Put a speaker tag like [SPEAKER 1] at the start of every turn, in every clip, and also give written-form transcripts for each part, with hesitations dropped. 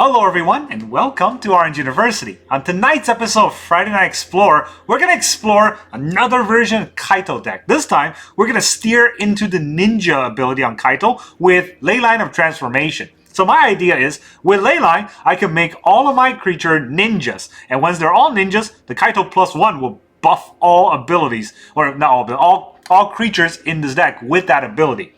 [SPEAKER 1] Hello everyone, and welcome to Orange University. On tonight's episode of Friday Night Explore, we're going to explore another version of Kaito deck. This time, we're going to steer into the Ninja ability on Kaito with Leyline of Transformation. So my idea is, with Leyline, I can make all of my creature ninjas. And once they're all ninjas, the Kaito +1 will buff all abilities, or not all, but all creatures in this deck with that ability.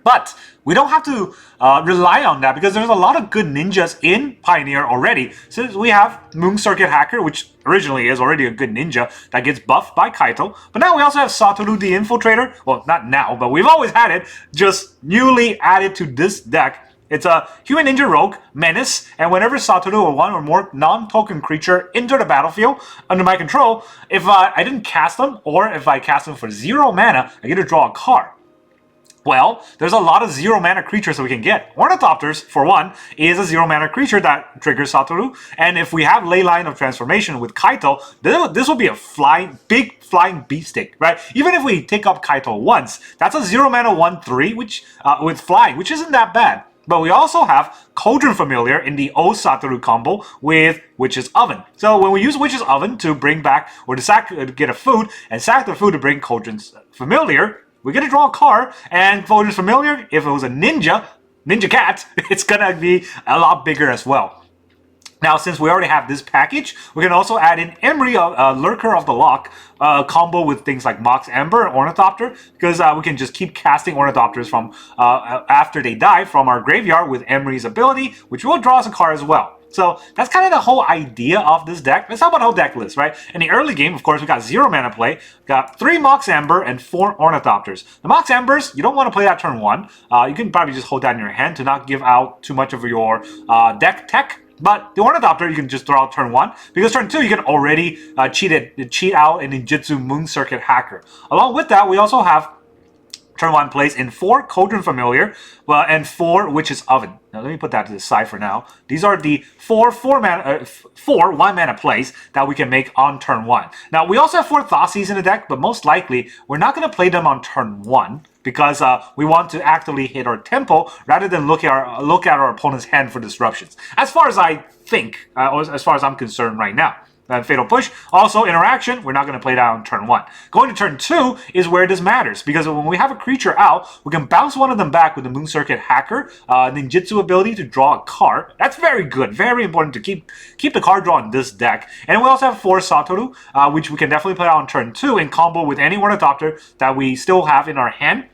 [SPEAKER 1] But we don't have to rely on that because there's a lot of good ninjas in Pioneer already. Since we have Moon Circuit Hacker, which originally is already a good ninja that gets buffed by Kaito. But now we also have Satoru the Infiltrator. Well, not now, but we've always had it. Just newly added to this deck. It's a Human Ninja Rogue, Menace, and whenever Satoru or one or more non-token creature enter the battlefield under my control, if I didn't cast them, or if I cast them for 0 mana, I get to draw a card. Well, there's a lot of 0 mana creatures that we can get. Ornithopters, for one, is a 0 mana creature that triggers Satoru. And if we have Leyline of Transformation with Kaito, this will be a big flying beefsteak, right? Even if we take up Kaito once, that's a 0 mana 1/3, which with flying, which isn't that bad. But we also have Cauldron Familiar in the O Satoru combo with Witch's Oven. So when we use Witch's Oven to bring back, or to get a food, and sack the food to bring Cauldron's Familiar, we're going to draw a card, and Cauldron's Familiar, if it was a ninja cat, it's going to be a lot bigger as well. Now, since we already have this package, we can also add in Emry, Lurker of the Loch, combo with things like Mox Ember and Ornithopter, because we can just keep casting Ornithopters from after they die from our graveyard with Emry's ability, which will draw us a card as well. So that's kind of the whole idea of this deck. Let's talk about the whole deck list, right? In the early game, of course, we got 0 mana play, got 3 Mox Ember and 4 Ornithopters. The Mox Embers, you don't want to play that turn 1. You can probably just hold that in your hand to not give out too much of your deck tech. But the Ornithopter, you can just throw out turn 1, because turn 2, you can already cheat out a Ninjitsu Moon Circuit Hacker. Along with that, we also have turn 1 plays in 4 Cauldron Familiar, and 4 Witch's Oven. Now let me put that to the side for now. These are the 4 1 mana plays that we can make on turn 1. Now we also have 4 Thoughtseize in the deck, but most likely we're not going to play them on turn 1 because we want to actively hit our tempo rather than look at our opponent's hand for disruptions. As far as I think, as far as I'm concerned right now. Fatal Push. Also, Interaction, we're not going to play that on turn 1. Going to turn 2 is where this matters, because when we have a creature out, we can bounce one of them back with the Moon Circuit Hacker, Ninjitsu ability to draw a card. That's very good, very important to keep the card draw in this deck. And we also have 4 Satoru, which we can definitely play out on turn 2 in combo with any Ornithopter that we still have in our hand.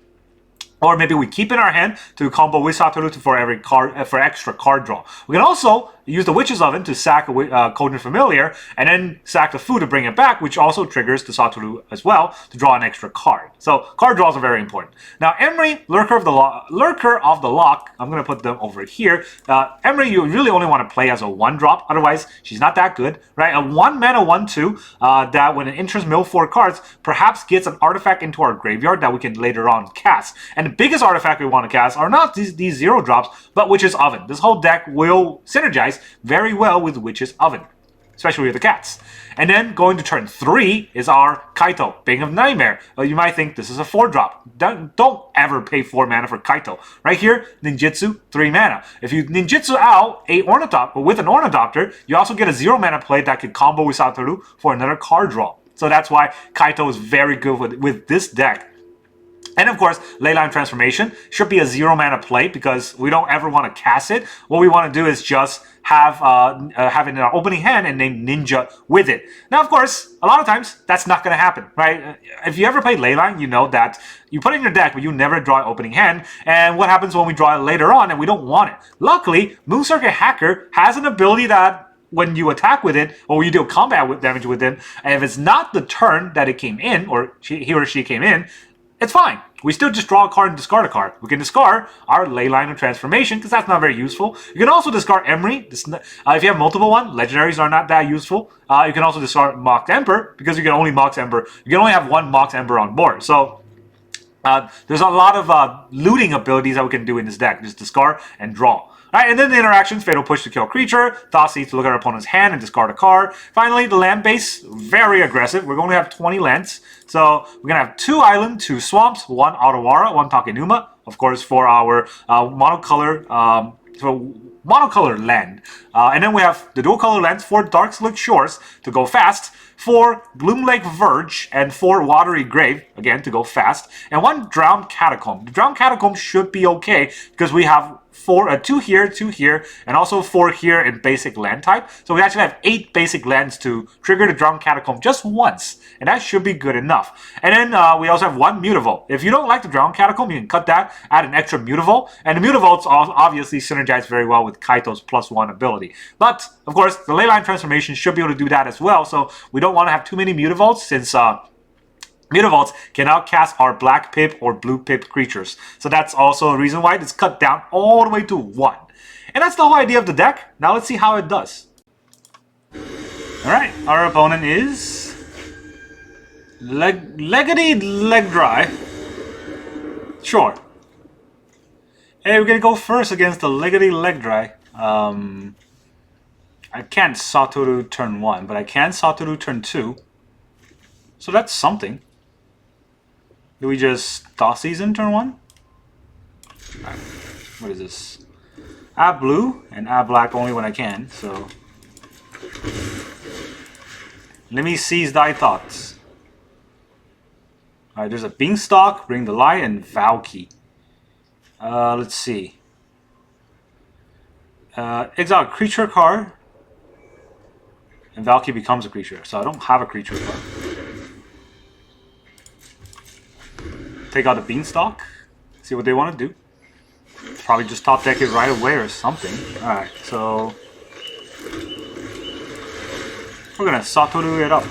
[SPEAKER 1] Or maybe we keep in our hand to combo with Satoru for every card for extra card draw. We can also use the Witch's Oven to sack a Cauldron Familiar, and then sack the food to bring it back, which also triggers the Satoru as well to draw an extra card. So card draws are very important. Now Emry, Lurker of the Loch, I'm going to put them over here. Emry, you really only want to play as a 1-drop, otherwise she's not that good, right? A 1 mana 1/2 that when it enters mill 4 cards, perhaps gets an artifact into our graveyard that we can later on cast. And the biggest artifact we want to cast are not these 0 drops, but Witch's Oven. This whole deck will synergize very well with Witch's Oven, especially with the cats. And then going to turn 3 is our Kaito, Bane of Nightmare. You might think this is a 4-drop. Don't ever pay 4 mana for Kaito. Right here, Ninjitsu, 3 mana. If you Ninjitsu out a Ornithopter with an Ornithopter, you also get a 0 mana play that could combo with Satoru for another card draw. So that's why Kaito is very good with this deck. And of course, Leyline Transformation should be a 0 mana play because we don't ever want to cast it. What we want to do is just have it in our opening hand and name Ninja with it. Now, of course, a lot of times that's not going to happen, right? If you ever played Leyline, you know that you put it in your deck, but you never draw an opening hand. And what happens when we draw it later on and we don't want it? Luckily, Moon Circuit Hacker has an ability that when you attack with it, or you do combat damage with it, and if it's not the turn that it came in, or he or she came in, it's fine. We still just draw a card and discard a card. We can discard our Leyline of Transformation because that's not very useful. You can also discard Emry. If you have multiple ones, legendaries are not that useful. You can also discard Mox Ember because you can only Mox Ember. You can only have 1 Mox Ember on board. So there's a lot of looting abilities that we can do in this deck. Just discard and draw. Alright, and then the interactions, Fatal Push to kill a creature, Thoughtseize to look at our opponent's hand and discard a card. Finally, the land base, very aggressive. We're going to have 20 lands. So we're going to have 2 island, 2 swamps, 1 Otawara, 1 Takenuma. Of course, for our monocolor So monocolored land. And then we have the dual color lands, 4 Darkslick Shores to go fast, 4 Gloomlake Verge, and 4 Watery Grave, again, to go fast, and 1 Drowned Catacomb. The Drowned Catacomb should be okay, because we have 2 here, and also 4 here in basic land type. So we actually have 8 basic lands to trigger the Drowned Catacomb just once, and that should be good enough. And then we also have 1 Mutavault. If you don't like the Drowned Catacomb, you can cut that, add an extra Mutavault, and the Mutavaults obviously synergize very well with Kaito's +1 ability. But, of course, the Leyline Transformation should be able to do that as well, so we don't want to have too many Mutavaults, since Mutavaults can outcast our black pip or blue pip creatures. So that's also a reason why it's cut down all the way to 1. And that's the whole idea of the deck. Now let's see how it does. Alright, our opponent is Leggedy Leg Dry. Sure. Hey, we're gonna go first against the Leggedy Leg Dry. I can't Satoru turn 1, but I can Satoru turn 2. So that's something. Do we just Thaw Season turn 1? Right. What is this? Add blue and add black only when I can, so... Let me seize thy thoughts. Alright, there's a Beanstalk, Bring the Light, and Valky. Let's see. Exile a creature card. And Valky becomes a creature, so I don't have a creature card. Take out the Beanstalk, see what they want to do. Probably just top deck it right away or something. Alright, so we're gonna Satoru it up.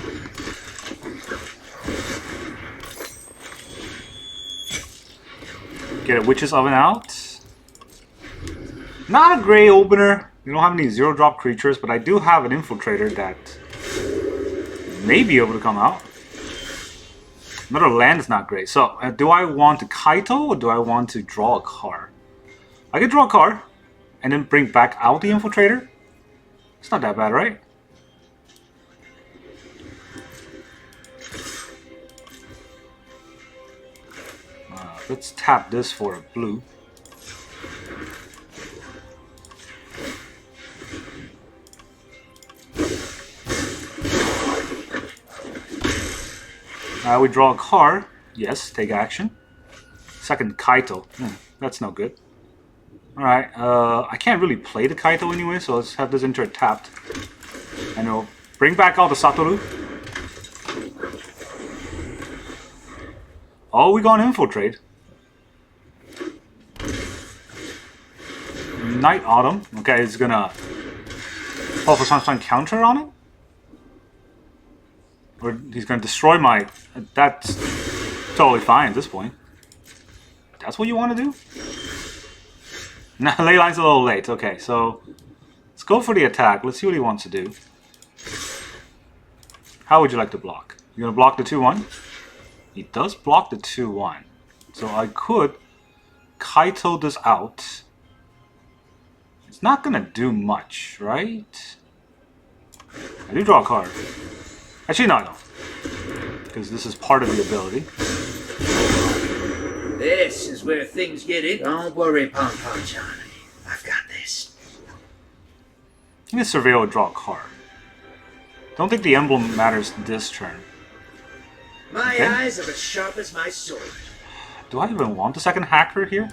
[SPEAKER 1] Get a Witch's Oven out. Not a great opener. We don't have any 0-drop creatures, but I do have an Infiltrator that may be able to come out. Another land is not great. So, do I want to Kaito or do I want to draw a card? I could draw a card and then bring back out the Infiltrator. It's not that bad, right? Let's tap this for a blue. We draw a card. Yes, take action. Second Kaito. That's no good. Alright, I can't really play the Kaito anyway, so let's have this enter tapped. And we'll bring back out the Satoru. Oh, we got an Infiltrate. Night Autumn. Okay, it's gonna... Oh, for some counter on it? Or he's gonna destroy my... That's totally fine at this point. That's what you want to do? Nah, Leyline's a little late. Okay, so... Let's go for the attack. Let's see what he wants to do. How would you like to block? You're gonna block the 2-1? He does block the 2-1. So I could Kaito this out. It's not gonna do much, right? I do draw a card. Actually, no, I don't. Because this is part of the ability.
[SPEAKER 2] This is where things get it. Don't worry, Pom Pom Johnny. I've got this.
[SPEAKER 1] I'm gonna Surveil and draw a card. Don't think the emblem matters this turn.
[SPEAKER 2] My eyes are as sharp as my sword.
[SPEAKER 1] Do I even want the second hacker here?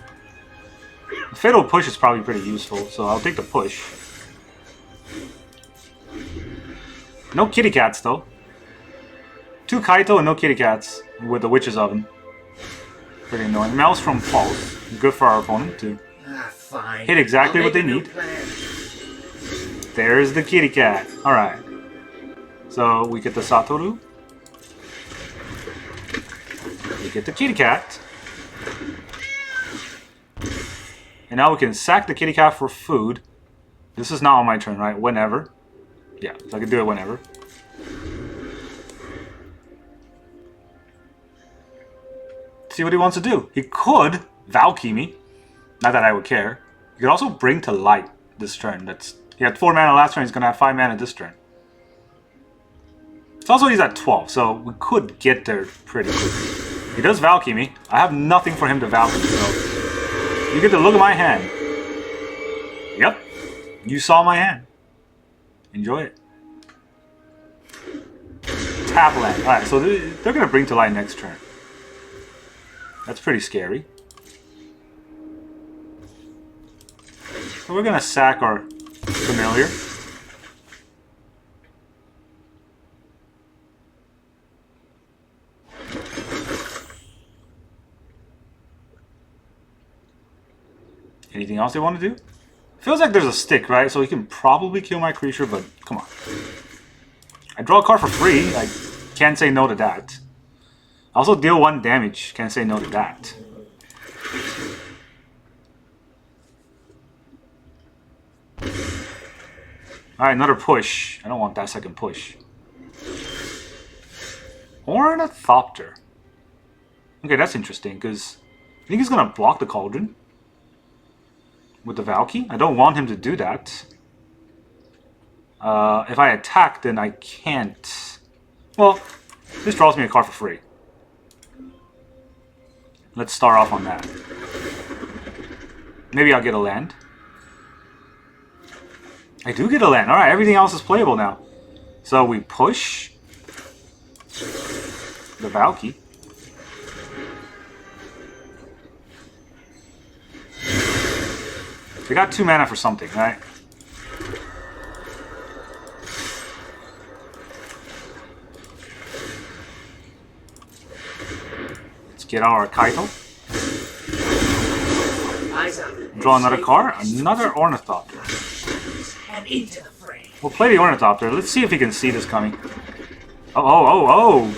[SPEAKER 1] The Fatal Push is probably pretty useful, so I'll take the push. No kitty cats, though. 2 Kaito and no kitty cats with the Witch's Oven. Pretty annoying. Maelstrom Pulse. Good for our opponent to
[SPEAKER 2] fine.
[SPEAKER 1] hit exactly what they need. There's the kitty cat. Alright. So we get the Satoru. We get the kitty cat. And now we can sack the kitty cat for food. This is not on my turn, right? Whenever. Yeah, so I can do it whenever. See what he wants to do. He could Valky me. Not that I would care. He could also bring to light this turn. He had 4 mana last turn, he's gonna have 5 mana this turn. It's also he's at 12, so we could get there pretty quickly. He does Valky me. I have nothing for him to Valky, so you get to look at my hand. You saw my hand. Enjoy it. Tap land. Alright, so they're going to bring to light next turn. That's pretty scary. So we're going to sack our Familiar. Anything else they want to do? Feels like there's a stick, right? So he can probably kill my creature, but come on. I draw a card for free. I can't say no to that. I also deal 1 damage. Can't say no to that. Alright, another push. I don't want that second push. Ornithopter. Okay, that's interesting, because I think he's going to block the Cauldron with the Valky. I don't want him to do that. If I attack, then I can't. Well, this draws me a card for free. Let's start off on that. Maybe I'll get a land. I do get a land. Alright, everything else is playable now. So we push the Valky. We got 2 mana for something, right? Let's get our Kaito. Draw another card, another Ornithopter. We'll play the Ornithopter. Let's see if he can see this coming. Oh.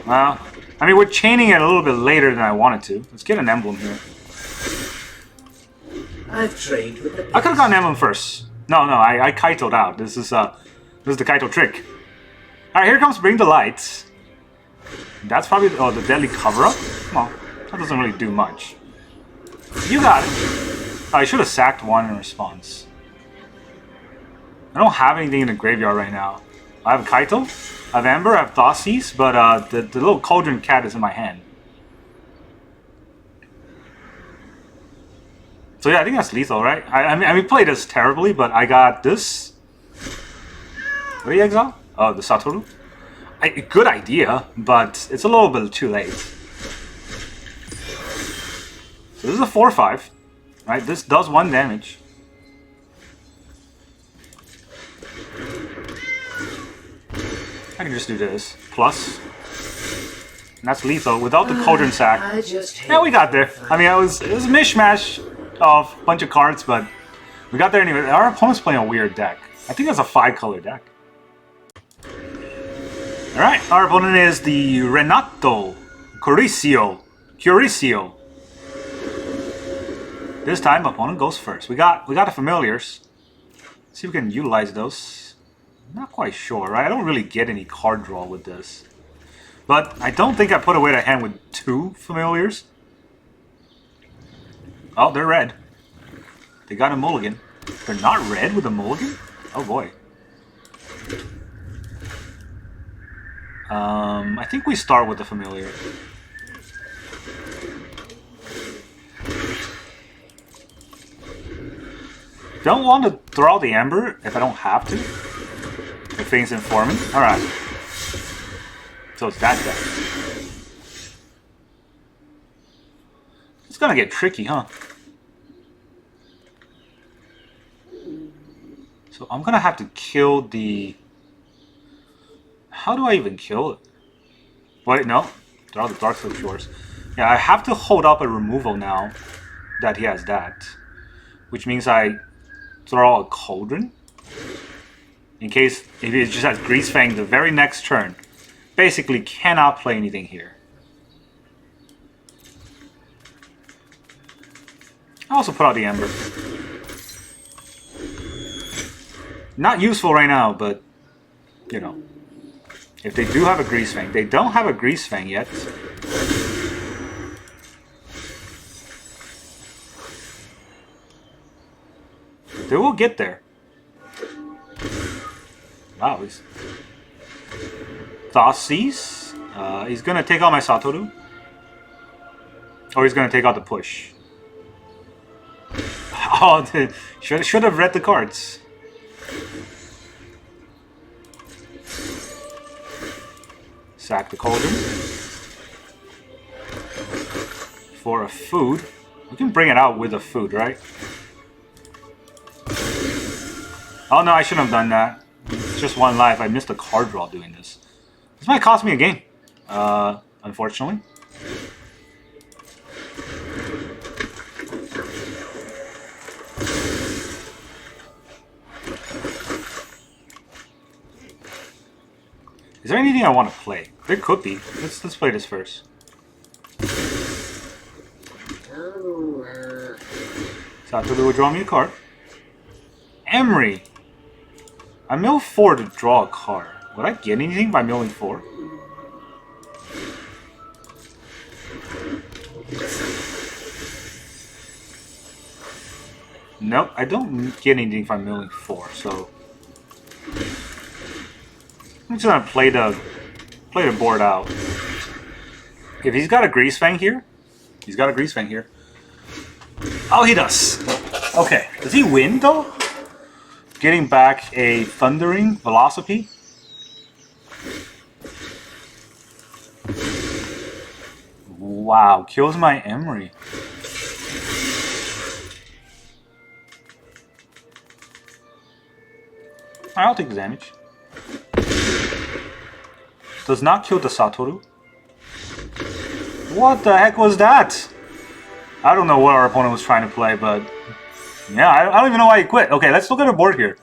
[SPEAKER 1] Well, I mean, we're chaining it a little bit later than I wanted to. Let's get an emblem here.
[SPEAKER 2] I've trained with the
[SPEAKER 1] I could have gotten emblem first. No, I Kaito'd out. This is the Kaito trick. Alright, here comes Bring the Light. That's probably the Deadly Cover-Up. Well, that doesn't really do much. You got it. I should have sacked 1 in response. I don't have anything in the graveyard right now. I have Kaito, I have Ember, I have Thoughtseize, but the little Cauldron Cat is in my hand. So yeah, I think that's lethal, right? I mean, we played this terribly, but I got this. What do you exile? Oh, the Satoru. Good idea, but it's a little bit too late. So this is a 4/5, right? This does 1 damage. I can just do this. Plus. And that's lethal without the Cauldron sack. Yeah, we got there. I mean, it was a mishmash of a bunch of cards, but we got there anyway. Our opponent's playing a weird deck. I think that's a 5-color deck. Alright, our opponent is the Renato Curicio. This time, opponent goes first. We got the familiars. See if we can utilize those. Not quite sure, right? I don't really get any card draw with this. But I don't think I put away the hand with 2 familiars. Oh, they're red. They got a mulligan. They're not red with a mulligan? Oh boy. I think we start with the familiar. Don't want to throw out the Ember if I don't have to. If things inform me. Alright. So it's that deck. It's gonna get tricky, huh? So I'm gonna have to kill the... How do I even kill it? Wait, no. They're all the Darkslick Shores. Yeah, I have to hold up a removal now that he has that. Which means I throw a Cauldron. In case if it just has Greasefang the very next turn. Basically cannot play anything here. I also put out the Ember. Not useful right now, but you know. If they do have a Greasefang. They don't have a Greasefang yet. They will get there. Wow, he's... Thoughtseize. He's gonna take out my Satoru. Or he's gonna take out the push. Oh, should have read the cards. Sack the Cauldron. For a food. We can bring it out with a food, right? Oh no, I shouldn't have done that. It's just one life. I missed a card draw doing this. This might cost me a game. Unfortunately. Is there anything I want to play? There could be. Let's play this first. Satoru will draw me a card. Emry. I mill 4 to draw a card. Would I get anything by milling 4? Nope, I don't get anything if I'm milling 4, so I'm just gonna play the board out. If he's got a Grease Fang here, Oh, he does. Okay, does he win though? Getting back a Thundering Velocity. Wow, kills my Emry. I'll take the damage. Does not kill the Satoru. What the heck was that? I don't know what our opponent was trying to play, but yeah, I don't even know why he quit. Okay, let's look at our board here.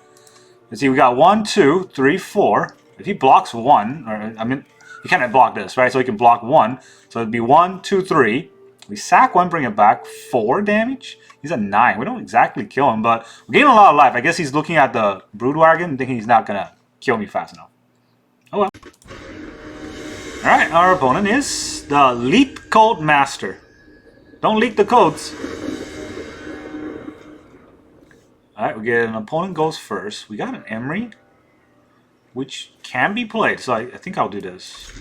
[SPEAKER 1] Let's see, we got 1, 2, 3, 4. If he blocks 1, or I mean, he can't block this, right? So he can block 1. So it'd be 1, 2, 3. We sack 1, bring it back. 4 damage. He's at 9. We don't exactly kill him, but we're getting a lot of life. I guess he's looking at the Broodwagon and thinking he's not gonna kill me fast enough. Oh well. Alright, our opponent is the Leap Code Master. Don't leak the codes. Alright, we get an opponent goes first. We got an Emry, which can be played, so I think I'll do this.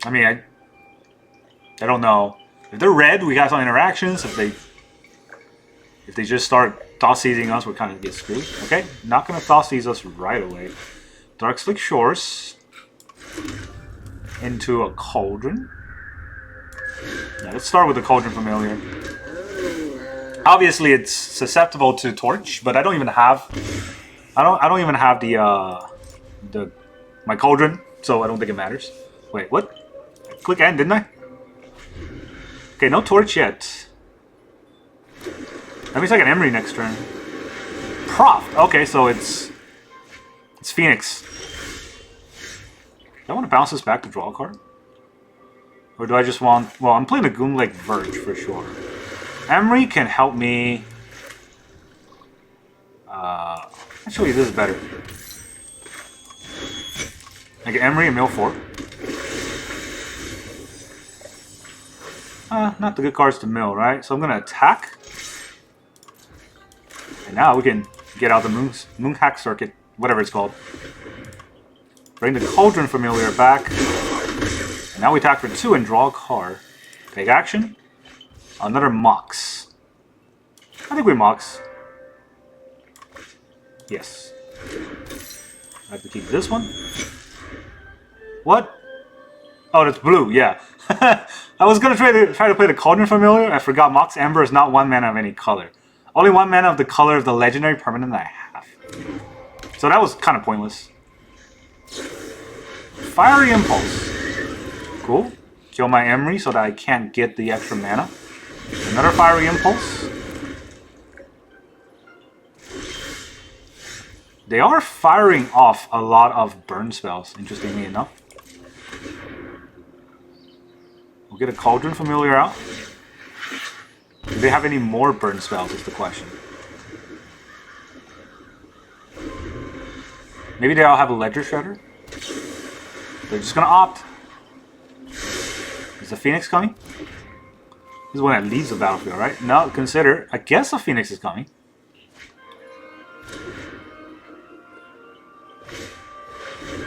[SPEAKER 1] I mean, I don't know. If they're red, we got some interactions. If they just start toss-seizing us, we're kind of get screwed. Okay, not gonna toss-seize us right away. Darkslick Shores into a Cauldron. Yeah, let's start with the Cauldron Familiar. Obviously, it's susceptible to Torch, but I don't even have my Cauldron, so I don't think it matters. Wait, what? I click end, didn't I? Okay, no Torch yet. That means I get Emry next turn. Prof. Okay, so it's Phoenix. Do I want to bounce this back to draw a card? Or do I just want... Well, I'm playing a Goomlake Verge for sure. Emry can help me... Actually, this is better. I get Emry and mill 4. Not the good cards to mill, right? So I'm going to attack. And now we can get out the Moon Hack Circuit, whatever it's called. Bring the Cauldron Familiar back. And now we attack for 2 and draw a card. Take action. Another Mox. I think we Mox. Yes. I have to keep this one. What? Oh, that's blue, yeah. I was going to try to play the Cauldron Familiar. I forgot Mox Amber is not 1 mana of any color. Only 1 mana of the color of the legendary permanent that I have. So that was kind of pointless. Fiery Impulse. Cool. Kill my Emry so that I can't get the extra mana. Another Fiery Impulse. They are firing off a lot of burn spells, interestingly enough. We'll get a Cauldron Familiar out. Do they have any more burn spells is the question. Maybe they all have a Ledger Shredder? They're just gonna opt. Is the Phoenix coming? This is when it leaves the battlefield, right? No, consider. I guess the Phoenix is coming.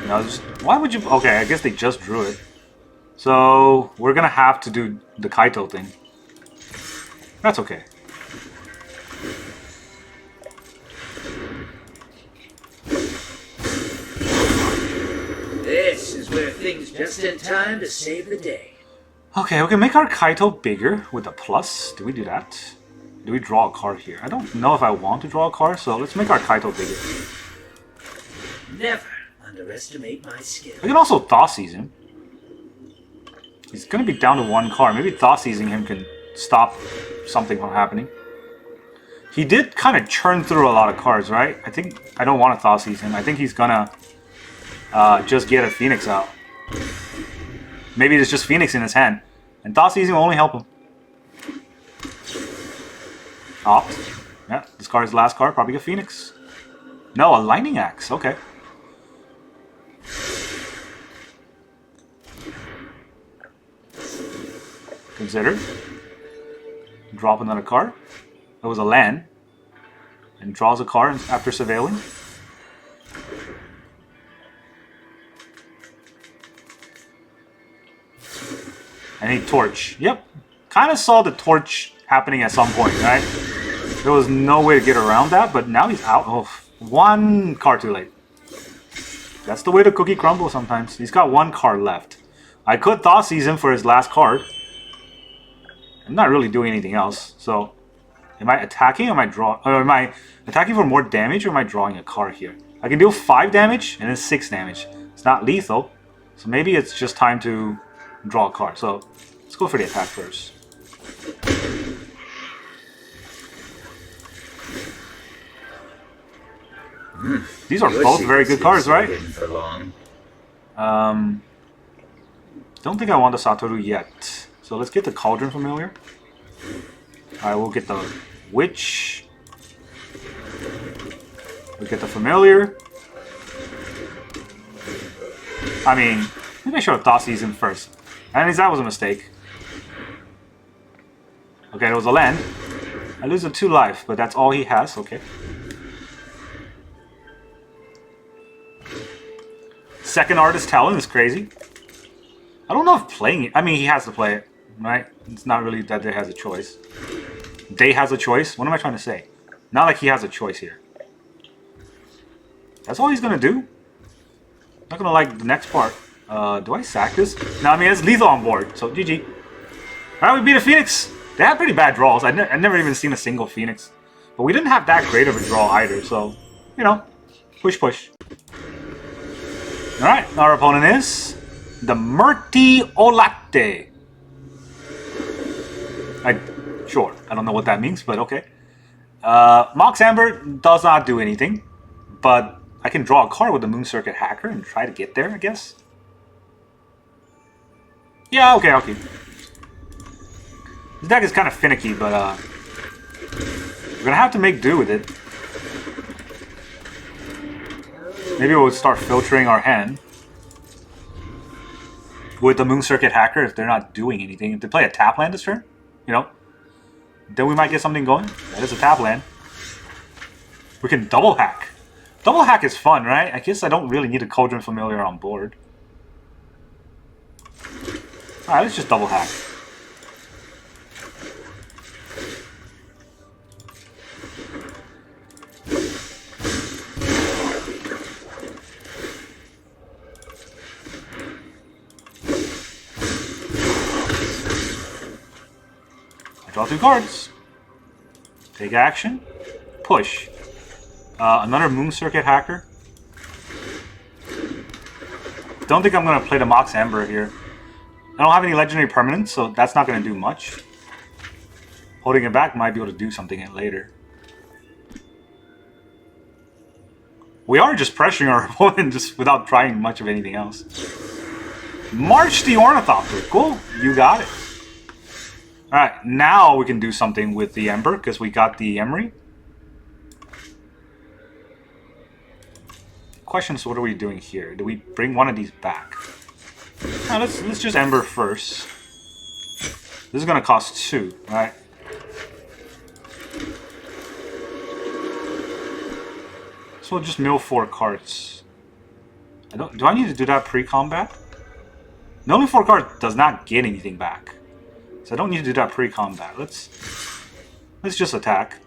[SPEAKER 1] No, just, why would you... Okay, I guess they just drew it. So, we're gonna have to do the Kaito thing. That's okay.
[SPEAKER 2] This is where things just in time to save the day.
[SPEAKER 1] Okay, we can make our Kaito bigger with a plus. Do we do that? Do we draw a card here? I don't know if I want to draw a card, so let's make our Kaito bigger.
[SPEAKER 2] Never underestimate my skill.
[SPEAKER 1] I can also Thoughtseize him. He's going to be down to 1 card. Maybe Thoughtseizing him can stop something from happening. He did kind of churn through a lot of cards, right? I think I don't want to Thoughtseize him. I think he's going to just get a Phoenix out. Maybe there's just Phoenix in his hand. And Thoughtseizing will only help him. Opt. Yeah, discard his last card. Probably a Phoenix. No, a Lightning Axe. Okay. Consider. Drop another card. That was a land. And draws a card after surveilling. And a torch. Yep. Kind of saw the torch happening at some point, right? There was no way to get around that, but now he's out. Oh, 1 card too late. That's the way the cookie crumbles sometimes. He's got 1 card left. I could Thoughtseize him for his last card. I'm not really doing anything else, so... Am I attacking or am I drawing? Or am I attacking for more damage or am I drawing a card here? I can deal 5 damage and then 6 damage. It's not lethal, so maybe it's just time to draw a card. So let's go for the attack first. These are both very good cards, right? Don't think I want the Satoru yet. So let's get the Cauldron Familiar. Alright, we'll get the Witch. We'll get the Familiar. I mean, maybe I should have Thoughtseize him first. And that was a mistake. Okay, it was a land. I lose a 2 life, but that's all he has. Okay. Second Artist Talent is crazy. I don't know if playing it... I mean, he has to play it, right? It's not really that they has a choice. They has a choice? What am I trying to say? Not like he has a choice here. That's all he's going to do? Not going to like the next part. Do I sack this? No, I mean, it's lethal on board, so GG. Alright, we beat a Phoenix. They had pretty bad draws. I've never even seen a single Phoenix. But we didn't have that great of a draw either, so, you know, push, push. Alright, our opponent is the Murti Olate. Sure, I don't know what that means, but okay. Mox Amber does not do anything, but I can draw a card with the Moon Circuit Hacker and try to get there, I guess. Yeah, okay, okay. This deck is kind of finicky, but we're gonna have to make do with it. Maybe we'll start filtering our hand with the Moon Circuit Hacker if they're not doing anything. If they play a tap land this turn, you know, then we might get something going. That is a tap land. We can double hack. Double hack is fun, right? I guess I don't really need a Cauldron Familiar on board. Alright, let's just double hack. I draw 2 cards. Take action. Push. Another Moon Circuit Hacker. Don't think I'm going to play the Mox Amber here. I don't have any legendary permanents, so that's not going to do much. Holding it back might be able to do something later. We are just pressuring our opponent just without trying much of anything else. March the Ornithopter. Cool. You got it. Alright, now we can do something with the Ember because we got the Emry. Question is, what are we doing here? Do we bring one of these back? Now, let's just Ember first. This is gonna cost 2, right? So we'll just mill 4 cards. Do I need to do that pre-combat? Milling 4 cards does not get anything back. So I don't need to do that pre-combat. Let's Let's just attack.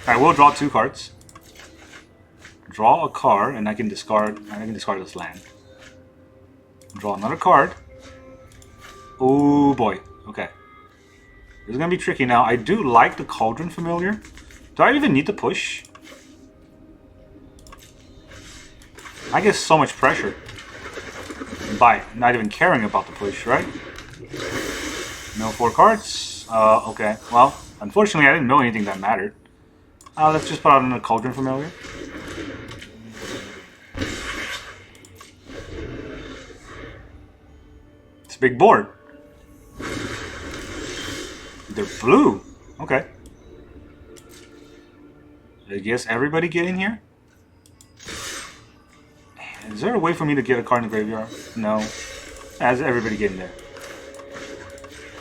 [SPEAKER 1] I will draw 2 cards. Draw a card, and I can discard. This land. Draw another card. Oh boy. Okay. This is gonna be tricky now. I do like the Cauldron Familiar. Do I even need to push? I get so much pressure by not even caring about the push, right? No 4 cards. Okay. Well, unfortunately, I didn't know anything that mattered. Let's just put out another Cauldron Familiar. It's a big board. They're blue. Okay. I guess everybody get in here? Is there a way for me to get a card in the graveyard? No. Has everybody get in there?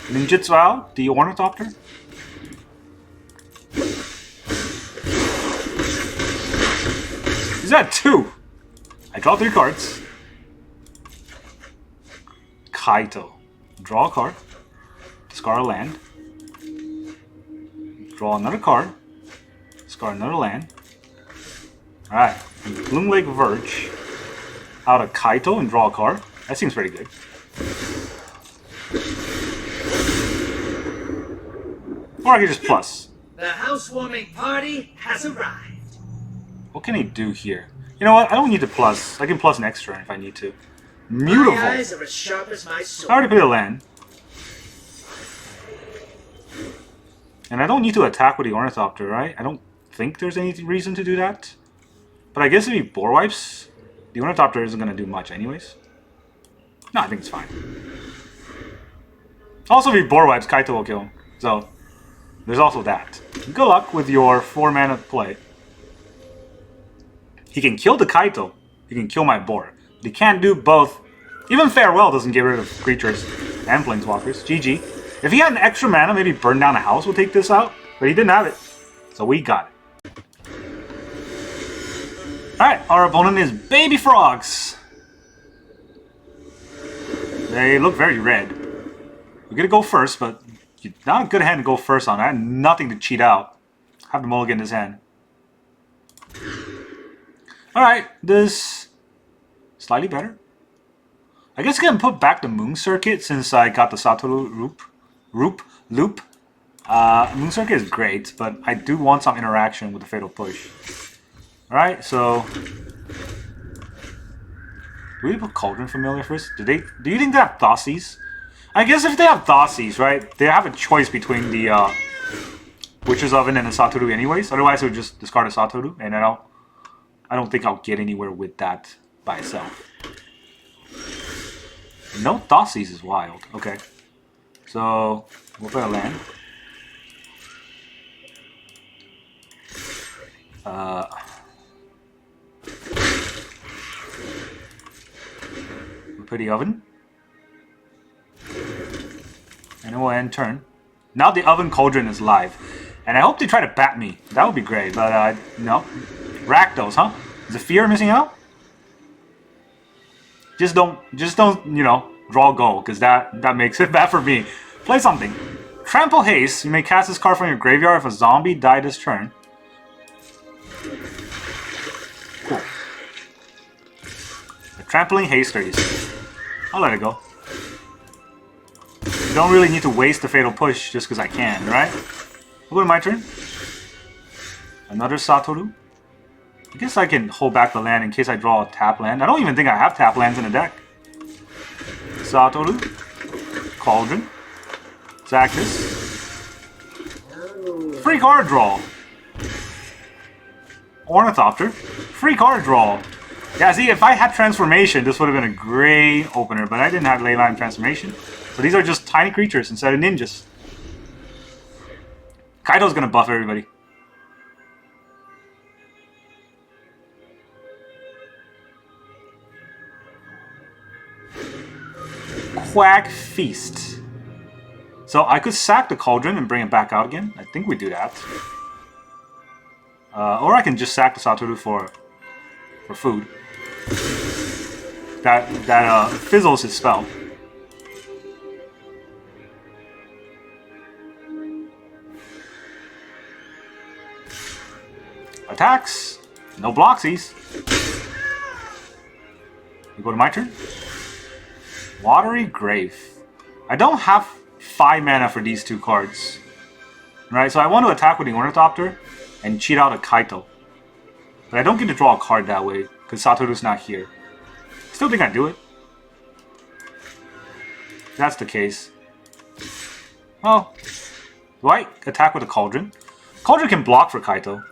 [SPEAKER 1] Ninjitsu out? The Ornithopter? Is that 2? I draw 3 cards. Kaito. Draw a card. Discard a land. Draw another card. Discard another land. Alright. Bloom Lake Verge. Out of Kaito and draw a card. That seems pretty good. Or I could just plus.
[SPEAKER 2] The housewarming party has arrived.
[SPEAKER 1] What can he do here? You know what? I don't need to plus. I can plus next turn if I need to. Beautiful.
[SPEAKER 2] My eyes are as sharp as my sword.
[SPEAKER 1] I already played a land. And I don't need to attack with the Ornithopter, right? I don't think there's any reason to do that. But I guess if he board wipes, the Ornithopter isn't going to do much anyways. No, I think it's fine. Also, if he board wipes, Kaito will kill him. So, there's also that. Good luck with your 4 mana play. He can kill the Kaito. He can kill my board. But he can't do both. Even Farewell doesn't get rid of creatures and Planeswalkers. GG. If he had an extra mana, maybe Burn Down a House would take this out. But he didn't have it. So we got it. Alright, our opponent is Baby Frogs. They look very red. We're gonna go first, but not a good hand to go first on. I had nothing to cheat out. Have the mulligan in his hand. Alright, this slightly better. I guess I can put back the Moon Circuit since I got the Satoru loop. Moon Circuit is great, but I do want some interaction with the Fatal Push. Alright, so do we put Cauldron Familiar first? Do you think they have Thoughtseize? I guess if they have Thoughtseize, right, they have a choice between the Witcher's Oven and the Satoru anyways. Otherwise, I would just discard a Satoru, and I don't think I'll get anywhere with that by itself. No Thoughtseize is wild. Okay. So, we'll play a land. We'll play the Oven. And then we'll end turn. Now the Oven Cauldron is live. And I hope they try to bat me. That would be great, but no. Rakdos, huh? Is the Fear missing out? Just don't, you know, draw goal, because that makes it bad for me. Play something. Trample Haste. You may cast this card from your graveyard if a zombie died this turn. Cool. The Trampling Hasters. I'll let it go. You don't really need to waste the Fatal Push just because I can, right? We'll go to my turn. Another Satoru. I guess I can hold back the land in case I draw a tap land. I don't even think I have tap lands in the deck. Satoru. Cauldron. Sack this. Free card draw. Ornithopter. Free card draw. Yeah, see, if I had Transformation, this would have been a great opener, but I didn't have Leyline Transformation. So these are just tiny creatures instead of ninjas. Kaito's gonna buff everybody. Quack Feast. So I could sack the Cauldron and bring it back out again. I think we do that. Or I can just sack the Satoru for food. That fizzles his spell. attacks. No blocksies. You go to my turn. Watery Grave. I don't have 5 mana for these 2 cards. Right, so I want to attack with the Ornithopter and cheat out a Kaito. But I don't get to draw a card that way, because Satoru's not here. Still think I do it. If that's the case. Well, do I attack with a Cauldron? Cauldron can block for Kaito.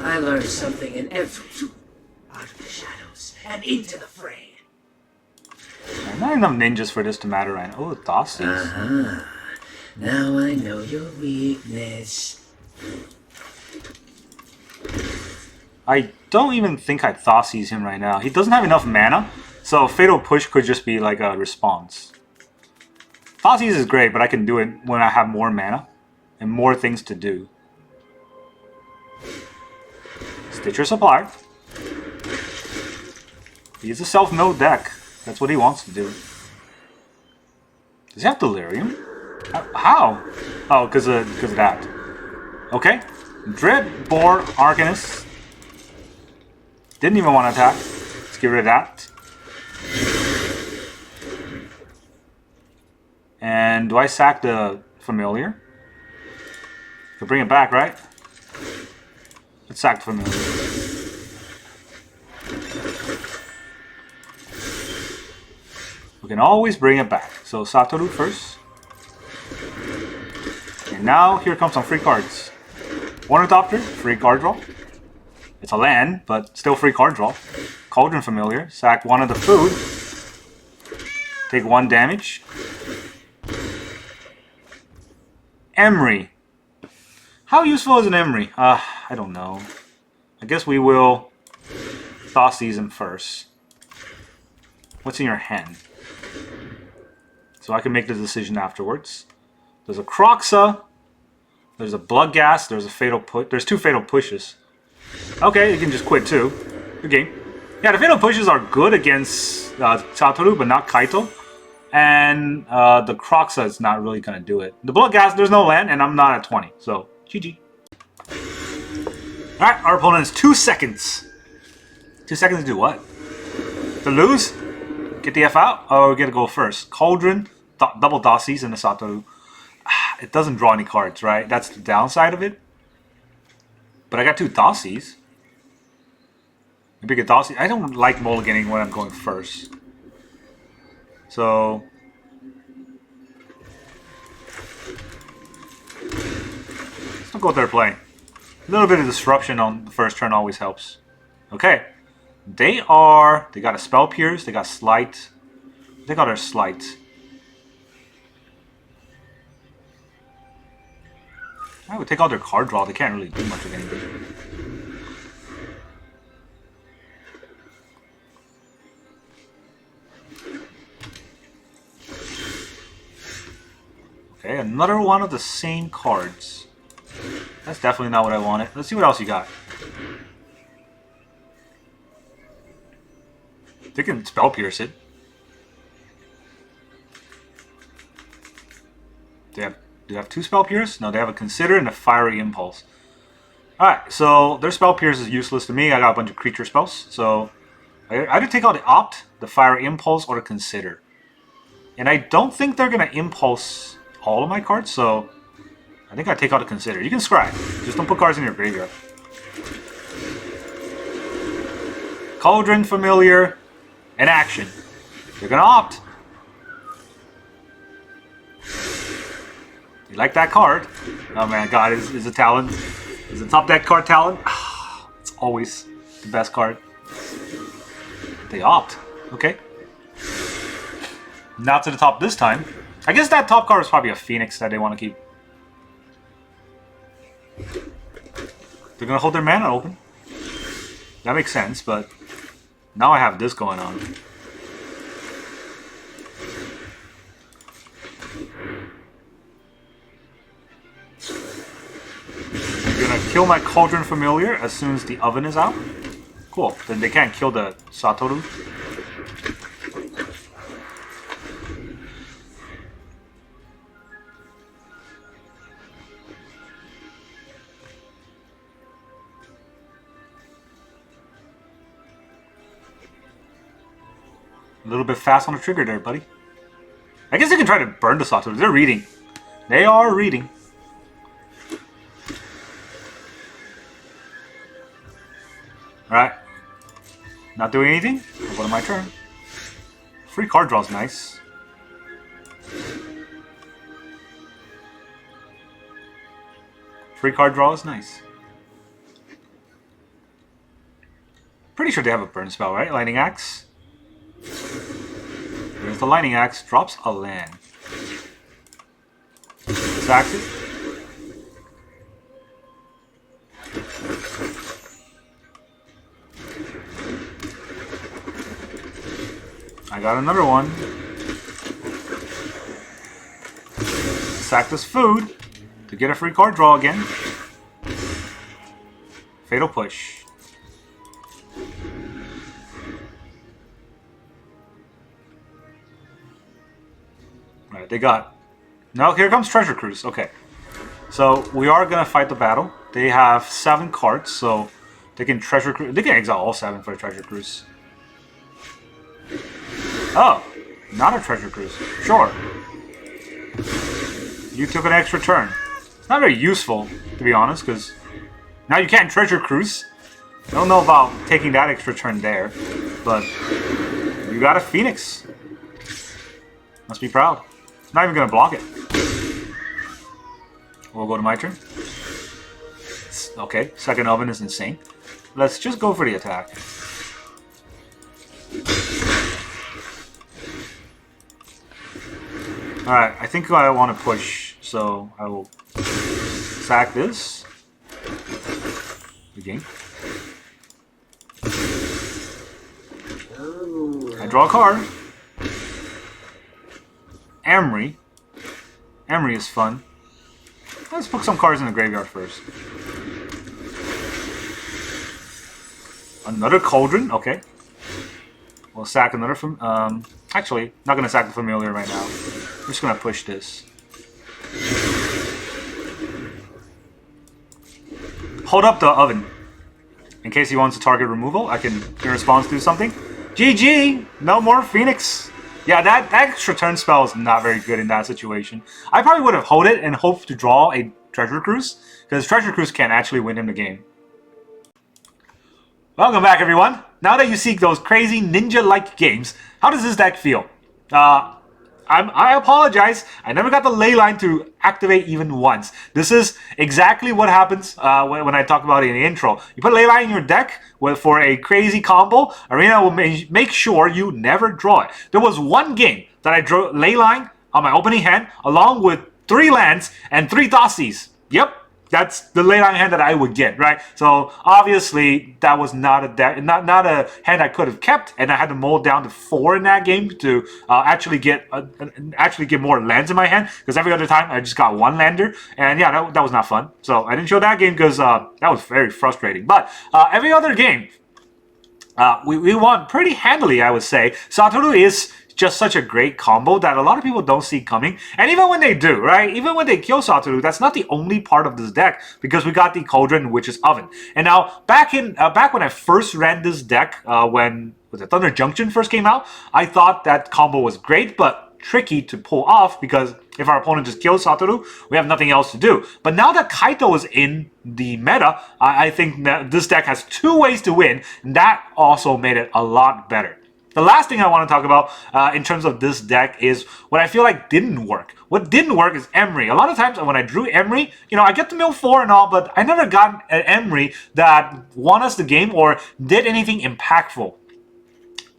[SPEAKER 2] I learned something in every out of the shadows and into the fray.
[SPEAKER 1] Not enough ninjas for this to matter right now. Oh, Thoughtseize.
[SPEAKER 2] Now I know your weakness.
[SPEAKER 1] I don't even think I'd Thoughtseize him right now. He doesn't have enough mana, so Fatal Push could just be like a response. Thoughtseize is great, but I can do it when I have more mana and more things to do. Stitcher Supplier. He's a self-milled deck. That's what he wants to do. Does he have Delirium? How? Oh, because of that. Okay. Dread, Boar, Arcanist. Didn't even want to attack. Let's get rid of that. And do I sack the Familiar? Could bring it back, right? Let's sack the Familiar. We can always bring it back. So Satoru first. And now here comes some free cards. Ornithopter, free card draw. It's a land, but still free card draw. Cauldron Familiar, sack 1 of the food. Take 1 damage. Emry. How useful is an Emry? I don't know. I guess we will Thoughtseize him first. What's in your hand? So I can make the decision afterwards. There's a Kroxa. There's a Bloodghast. There's a Fatal Push. There's 2 Fatal Pushes. Okay, you can just quit too. Good game. Yeah, the Fatal Pushes are good against Satoru, but not Kaito. And the Kroxa is not really going to do it. The Bloodghast, there's no land, and I'm not at 20. So, GG. Alright, our opponent has 2 seconds. 2 seconds to do what? To lose? Get the F out? Or we get to go first. Cauldron, double Thoughtseize in the Satoru. It doesn't draw any cards, right? That's the downside of it. But I got 2 Thoughtseize. Maybe get Thoughteize. I don't like mulliganing when I'm going first. So let's not go with their play. A little bit of disruption on the first turn always helps. Okay. They got a Spell Pierce, they got Slight. They got their Slight. I would take out their card draw, they can't really do much of anything. Okay, another one of the same cards. That's definitely not what I wanted. Let's see what else you got. They can Spell Pierce it. Do they have 2 Spell Pierce? No, they have a Consider and a Fiery Impulse. Alright, so their Spell Pierce is useless to me. I got a bunch of creature spells. So I either take out the Opt, the Fiery Impulse, or the Consider. And I don't think they're going to Impulse all of my cards, so I think I take out the Consider. You can scry. Just don't put cards in your graveyard. Cauldron Familiar. In action. You're gonna opt. You like that card? Oh man, God, is a talent. Is a top deck card talent? It's always the best card. They opt. Okay. Not to the top this time. I guess that top card is probably a Phoenix that they want to keep. They're gonna hold their mana open. That makes sense, but now I have this going on. I'm gonna kill my Cauldron Familiar as soon as the oven is out. Cool. Then they can't kill the Satoru. A little bit fast on the trigger there, buddy. I guess they can try to burn the Satoru. They're reading. They are reading. Alright. Not doing anything. I'll go to my turn. Free card draw is nice. Free card draw is nice. Pretty sure they have a burn spell, right? Lightning Axe. There's the Lightning Axe. Drops a land. Sacks it. I got another one. Sack this food to get a free card draw again. Fatal Push. Right, they got... Now here comes Treasure Cruise. Okay. So we are going to fight the battle. They have 7 cards, so they can Treasure Cruise. They can exile all 7 for the Treasure Cruise. Oh, not a Treasure Cruise. Sure. You took an extra turn. It's not very useful, to be honest, because now you can't Treasure Cruise. I don't know about taking that extra turn there, but you got a Phoenix. Must be proud. Not even going to block it. We'll go to my turn. Okay, second oven is insane. Let's just go for the attack. Alright, I think I want to push, so I will sack this. Again. I draw a card. Emry. Emry is fun. Let's put some cards in the graveyard first. Another Cauldron, okay. We'll sack another actually, not gonna sack the Familiar right now. I'm just gonna push this. Hold up the oven. In case he wants to target removal, I can, in response, do something. GG! No more Phoenix! Yeah, that extra turn spell is not very good in that situation. I probably would have held it and hoped to draw a Treasure Cruise, because Treasure Cruise can actually win him the game. Welcome back, everyone! Now that you seek those crazy ninja-like games, how does this deck feel? I apologize. I never got the ley line to activate even once. This is exactly what happens when I talk about it in the intro. You put ley line in your deck for a crazy combo. Arena will make sure you never draw it. There was one game that I drew ley line on my opening hand, along with 3 lands and 3 Thoughtseize. Yep. That's the ley line hand that I would get, right? So obviously that was not a hand I could have kept, and I had to mold down to 4 in that game to actually get more lands in my hand. Because every other time I just got 1 lander, and yeah, that was not fun. So I didn't show that game because that was very frustrating. But every other game, we won pretty handily, I would say. Satoru is just such a great combo that a lot of people don't see coming. And even when they do, right? Even when they kill Satoru, that's not the only part of this deck, because we got the Cauldron, which is Oven. And now, back when I first ran this deck, when the Thunder Junction first came out, I thought that combo was great, but tricky to pull off, because if our opponent just kills Satoru, we have nothing else to do. But now that Kaito is in the meta, I think that this deck has 2 ways to win, and that also made it a lot better. The last thing I want to talk about in terms of this deck is what I feel like didn't work. What didn't work is Emry. A lot of times when I drew Emry, you know, I get to mill 4 and all, but I never got an Emry that won us the game or did anything impactful.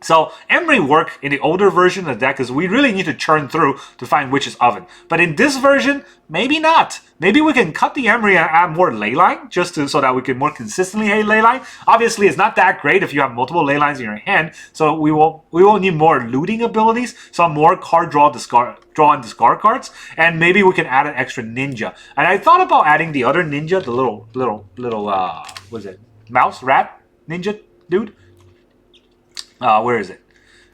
[SPEAKER 1] So Emry work in the older version of the deck because we really need to churn through to find which is Oven. But in this version, maybe not. Maybe we can cut the Emry and add more leyline just so that we can more consistently hit leyline. Obviously, it's not that great if you have multiple leylines in your hand. So we will need more looting abilities, some more card draw and discard cards, and maybe we can add an extra ninja. And I thought about adding the other ninja, the little what is it? Mouse rat ninja dude. Where is it?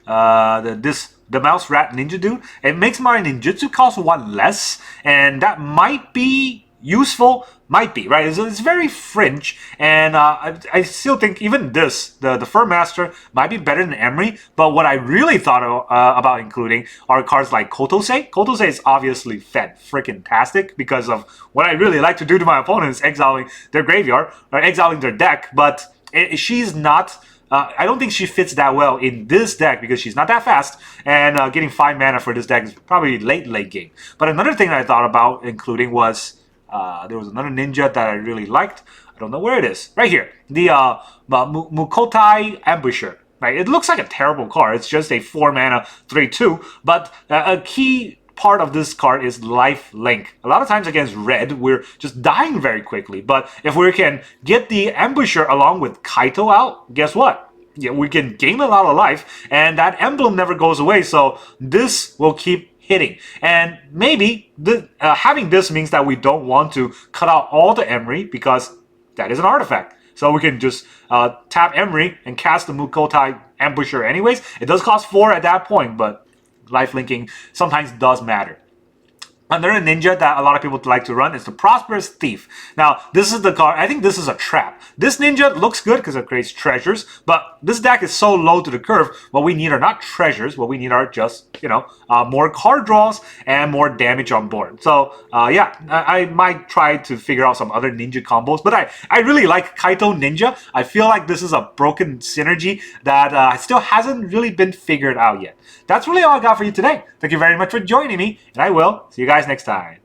[SPEAKER 1] The mouse rat ninja dude. It makes my ninjutsu cost 1 less, and that might be useful? Might be, right? It's very fringe, and I still think even this, the Fur Master, might be better than Emry, but what I really thought about including are cards like Kotose. Kotose is obviously freaking-tastic because of what I really like to do to my opponents, exiling their graveyard, or exiling their deck, but she's not... I don't think she fits that well in this deck because she's not that fast, and getting 5 mana for this deck is probably late game. But another thing that I thought about including was there was another ninja that I really liked. I don't know where it is. Right here. The Mukotai Ambusher. Right? It looks like a terrible card. It's just a 4 mana 3/2, but a key part of this card is life link. A lot of times against red, we're just dying very quickly. But if we can get the Ambusher along with Kaito out, guess what? Yeah, we can gain a lot of life, and that emblem never goes away, so this will keep hitting. And maybe having this means that we don't want to cut out all the Emry because that is an artifact. So we can just tap Emry and cast the Mukotai Ambusher anyways. It does cost 4 at that point, but life linking sometimes does matter. Another ninja that a lot of people like to run is the Prosperous Thief. Now, this is the card. I think this is a trap. This ninja looks good because it creates treasures, but this deck is so low to the curve. What we need are not treasures. What we need are just, more card draws and more damage on board. So, yeah, I might try to figure out some other ninja combos, but I really like Kaito Ninja. I feel like this is a broken synergy that still hasn't really been figured out yet. That's really all I got for you today. Thank you very much for joining me, and I will see you guys next time.